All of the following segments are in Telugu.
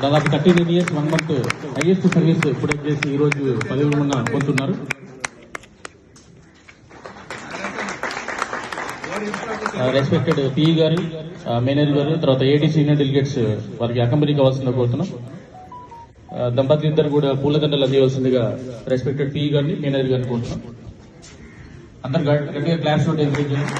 దాదాపు 39 years 1 month highest service product చేసి ఈ రోజు పదవి పొందుతున్నారు. రెస్పెక్టెడ్ పిఈ గారు, మేనేజర్ గారు, తర్వాత ఏడీ సీనియర్ డెలిగేట్స్ వారికి అకంపెనీ కావాల్సిందిగా కోరుతున్నాం. దంపతులు ఇద్దరు కూడా పూలదండలు అందివలసిందిగా రెస్పెక్టెడ్ పిఈ గారిని, మేనేజర్ గారిని కోరుతున్నాం. అందరు గట్టిగా క్లాస్ షూట్ ఎంకరేజ్ చేయండి.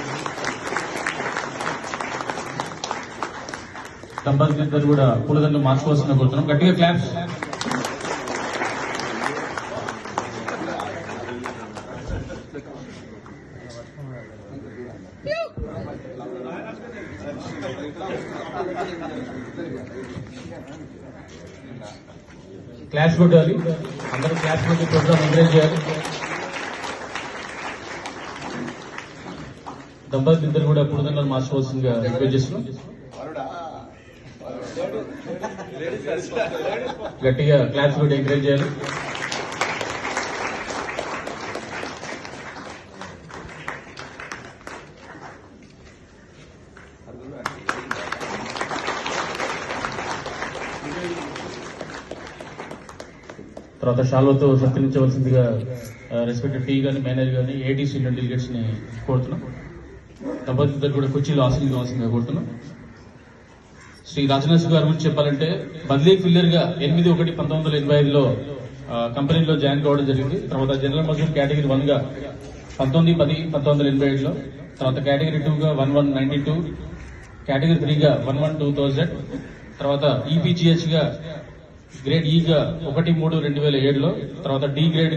దంపతులు ఇద్దరు కూడా పూలదండలు మార్చుకోవాల్సిందిగా కోరుతున్నాం. గట్టిగా క్లాప్స్. క్లాస్ కొట్టాలి, అందరూ క్లాస్ కొట్టి ప్రోగ్రామ్ ఎంకరేజ్ చేయాలి. దంపతులు ఇద్దరు కూడా పూలదండలు మార్చుకోవాల్సిందిగా రిక్వెస్ట్ చేస్తున్నాం. గట్టిగా క్లాస్ కొట్టి ఎంకరేజ్ చేయాలి. తర్వాత షాల్వతో సత్కరించవలసిందిగా రెస్పెక్టెడ్ పీ గారిని, మేనేజర్ గారిని, ఏడీ సీనియర్ డెలిగేట్స్ ని కోరుతున్నాం. దంపతులు కూడా కుర్చీలో ఆశీర్వదించవలసిందిగా కోరుతున్నాం. శ్రీ రాజనరసింహ గారి గురించి చెప్పాలంటే బదిలీ ఫిల్లర్ గా 8/1/1985లో కంపెనీలో జాయిన్ కావడం జరిగింది. తర్వాత జనరల్ మజూర్ కేటగిరీ 1 గా 19/10/1987లో, తర్వాత కేటగిరీ 2 గా 11/92, కేటగిరీ 3 గా 11/2000, తర్వాత ఈపీజీహెచ్ గా గ్రేడ్ ఈ గా 1/3/2007లో, తర్వాత డి గ్రేడ్